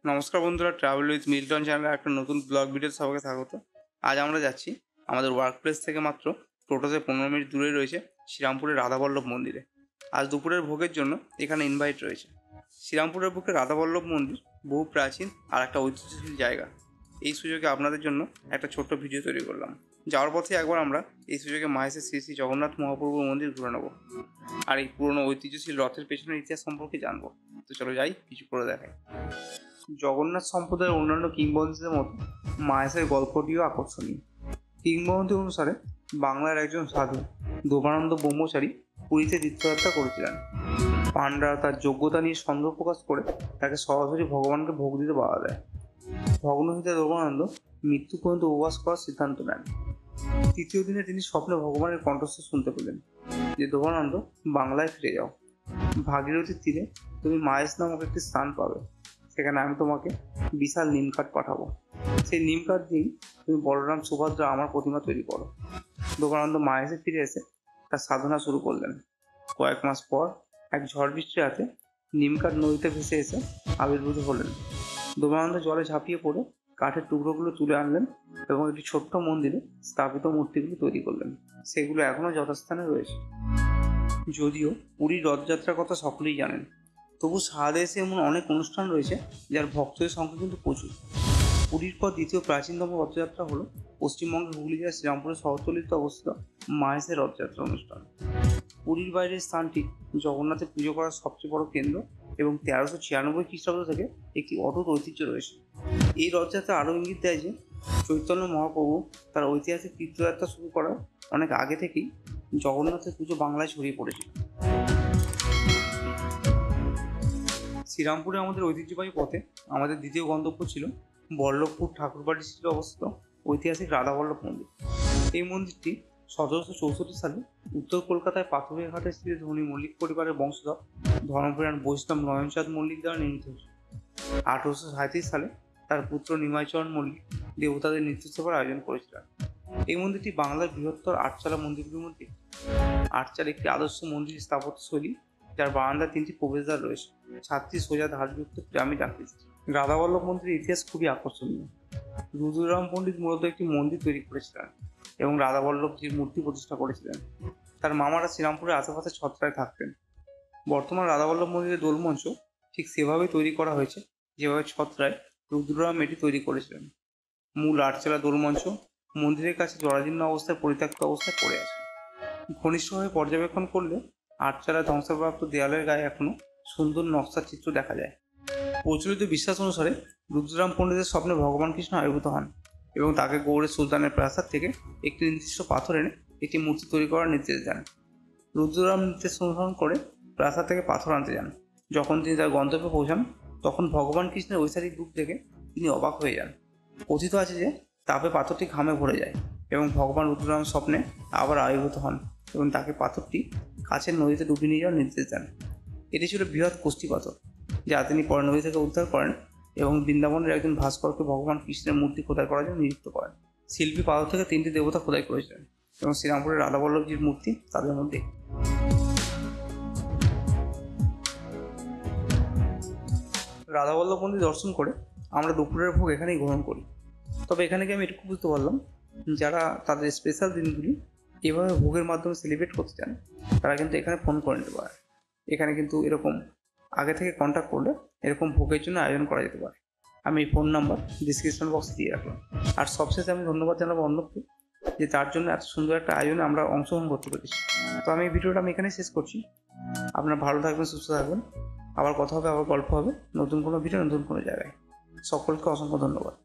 নমস্কার বন্ধুরা, travel with Milton চ্যানেলে একটা নতুন ব্লগ ভিডিও সবাইকে স্বাগত। আজ আমরা যাচ্ছি আমাদের ওয়ার্ক প্লেস থেকে মাত্র টোটোতে 15 মিনিট দূরে রয়েছে শ্রীরামপুরের রাধাবল্লভ মন্দিরে। আজ দুপুরের ভোগের জন্য এখানে ইনভাইট রয়েছে। শ্রীরামপুরের বুকে রাধাবল্লভ মন্দির বহু প্রাচীন আর একটা ঐতিহ্যশীল জায়গা। এই সুযোগে আপনাদের জন্য একটা ছোট্ট ভিডিও তৈরি করলাম। যাওয়ার পথে একবার আমরা এই সুযোগে মাহেশের শ্রী শ্রী জগন্নাথ মহাপ্রভুর মন্দির ঘুরে নেব আর এই পুরনো ঐতিহ্যশীল রথের পেছনের ইতিহাস সম্পর্কে জানবো। তো চলো যাই, কিছু করে দেখাই। জগন্নাথ সম্প্রদায়ের অন্যান্য কিংবদন্তিদের মতো মাহেশের গল্পটিও আকর্ষণীয়। কিংবদন্তি অনুসারে বাংলার একজন সাধু দেবানন্দ ব্রহ্মচারী পুরীতে তীর্থযাত্রা করেছিলেন। পাণ্ডারা তার যোগ্যতা নিয়ে সন্দেহ প্রকাশ করে তাকে সরাসরি ভগবানকে ভোগ দিতে বাধা দেয়। ভগ্নহীতা দেবানন্দ মৃত্যু পর্যন্ত উপবাস করার সিদ্ধান্ত নেন। তৃতীয় দিনে তিনি স্বপ্নে ভগবানের কণ্ঠস্বর শুনতে পেলেন যে, দেবানন্দ, বাংলায় ফিরে যাও। ভাগীরথীর তীরে তুমি মাহেশ নামক একটি স্থান পাবে। সেখানে আমি তোমাকে বিশাল নিম কাঠ পাঠাবো। সেই নিম কাঠ দিয়েই তুমি বলরাম, সুভদ্রা আমার প্রতিমা তৈরি করো। দেবানন্দ মাহেশে ফিরে এসে তার সাধনা শুরু করলেন। কয়েক মাস পর এক ঝড় বৃষ্টি রাতে নিম কাঠ নদীতে ভেসে এসে আবির্ভূত হলেন। দেবানন্দ জলে ঝাঁপিয়ে পড়ে কাঠের টুকরোগুলো তুলে আনলেন এবং একটি ছোট্ট মন্দিরে স্থাপিত মূর্তিগুলো তৈরি করলেন। সেগুলো এখনও যথাস্থানে রয়েছে। যদিও পুরীর রথযাত্রার কথা সকলেই জানেন, তবু সারা দেশে এমন অনেক অনুষ্ঠান রয়েছে যার ভক্তদের সংখ্যা কিন্তু প্রচুর। পুরীর পর দ্বিতীয় প্রাচীনতম রথযাত্রা হলো পশ্চিমবঙ্গের হুগলি জেলার শ্রীরামপুরের শহরতলিতে অবস্থিত মাহেশের রথযাত্রা অনুষ্ঠান। পুরীর বাইরের স্থানটি জগন্নাথের পুজো করার সবচেয়ে বড় কেন্দ্র এবং 1396 খ্রিস্টাব্দ থেকে একটি অটুট ঐতিহ্য রয়েছে। এই রথযাত্রা আরও ইঙ্গিত দেয় যে চৈতন্য মহাপ্রভু তার ঐতিহাসিক তীর্থযাত্রা শুরু করার অনেক আগে থেকেই জগন্নাথের পুজো বাংলায় ছড়িয়ে পড়েছিল। শ্রীরামপুরে আমাদের ঐতিহ্যবাহী পথে আমাদের দ্বিতীয় গন্তব্য ছিল বল্লভপুর ঠাকুরবাড়ির স্থিরে অবস্থিত ঐতিহাসিক রাধাবল্লভ মন্দির। এই মন্দিরটি 1764 সালে উত্তর কলকাতায় পাথুরিয়া ঘাটের স্থিরে ধনী মল্লিক পরিবারের বংশধর ধর্মপ্রাণ বৈষ্ণব নয়নচাঁদ মল্লিক দ্বারা নির্মিত হয়েছিল। 1837 সালে তার পুত্র নিমাইচরণ মল্লিক দেবতাদের নিত্য সেবার আয়োজন করেছিলেন। এই মন্দিরটি বাংলার বৃহত্তর আটচালা মন্দিরগুলির মধ্যে। আটচালা একটি আদর্শ মন্দির স্থাপত্য শৈলী, যার বারান্দায় 3টি প্রবেশদ্বার রয়েছে, 7টি সোজা ধারযুক্ত পিরামিড আকৃতি। রাধাবল্লভ মন্দিরের ইতিহাস খুবই আকর্ষণীয়। রুদ্ররাম পণ্ডিত মূলত একটি মন্দির তৈরি করেছিলেন এবং রাধাবল্লভজির মূর্তি প্রতিষ্ঠা করেছিলেন। তার মামারা শ্রীরামপুরের আশেপাশে ছত্রায় থাকতেন। বর্তমান রাধাবল্লভ মন্দিরের দোলমঞ্চ ঠিক সেভাবেই তৈরি করা হয়েছে যেভাবে ছত্রায় রুদ্ররাম এটি তৈরি করেছিলেন। মূল আটচালা দোলমঞ্চ মন্দিরের কাছে জরাজীর্ণ অবস্থায় পরিত্যক্ত অবস্থায় পড়ে আছে। ঘনিষ্ঠভাবে পর্যবেক্ষণ করলে আটচালা ধ্বংসপ্রাপ্ত দেয়ালের গায়ে এখনো সুন্দর নকশার চিত্র দেখা যায়। প্রচলিত বিশ্বাস অনুসারে রুদ্ররাম পণ্ডিতের স্বপ্নে ভগবান কৃষ্ণ আবির্ভূত হন এবং তাকে গৌড়ের সুলতানের প্রাসাদ থেকে একটি নির্দিষ্ট পাথর এনে একটি মূর্তি তৈরি করার নির্দেশ দেন। রুদ্ররাম নির্দেশ অনুসরণ করে প্রাসাদ থেকে পাথর আনতে যান। যখন তিনি তার গন্তব্যে পৌঁছান, তখন ভগবান কৃষ্ণের ঐশ্বরিক রূপ দেখে তিনি অবাক হয়ে যান। কথিত আছে যে তাপে পাথরটি ঘামে ভরে যায় এবং ভগবান রুদ্ররাম স্বপ্নে আবার আবির্ভূত হন এবং তাকে পাথরটি কাছের নদীতে ডুবিয়ে নিয়ে যাওয়ার নির্দেশ দেন। এটি ছিল বৃহৎ কোষ্ঠী পাথর, যা তিনি পরে নদী থেকে উদ্ধার করেন এবং বৃন্দাবনের একজন ভাস্করকে ভগবান কৃষ্ণের মূর্তি খোদাই করার জন্য নিযুক্ত করেন। শিল্পী পাথর থেকে 3টি দেবতা খোদাই করেছিলেন এবং শ্রীরামপুরের রাধাবল্লভজির মূর্তি তাদের মধ্যে। রাধাবল্লভ মন্দির দর্শন করে আমরা দুপুরের ভোগ এখানেই গ্রহণ করি। তবে এখানে গিয়ে আমি এটুকু বুঝতে পারলাম, যারা তাদের স্পেশাল দিনগুলি এভাবে ভোগের মাধ্যমে সেলিব্রেট করতে চান, তারা কিন্তু এখানে ফোন করে নিতে পারে। এখানে কিন্তু এরকম আগে থেকে কন্ট্যাক্ট করলে এরকম ভোগের জন্য আয়োজন করা যেতে পারে। আমি এই ফোন নাম্বার ডিসক্রিপশন বক্সে দিয়ে রাখলাম। আর সবশেষে আমি ধন্যবাদ জানাবো অর্ণবকে, যে তার জন্য এত সুন্দর একটা আয়োজনে আমরা অংশগ্রহণ করতে পেরেছি। তো আমি এই ভিডিওটা এখানেই শেষ করছি। আপনারা ভালো থাকবেন, সুস্থ থাকবেন। আবার কথা হবে, আবার গল্প হবে, নতুন কোনো ভিডিও, নতুন কোনো জায়গায়। সকলকে অসংখ্য ধন্যবাদ।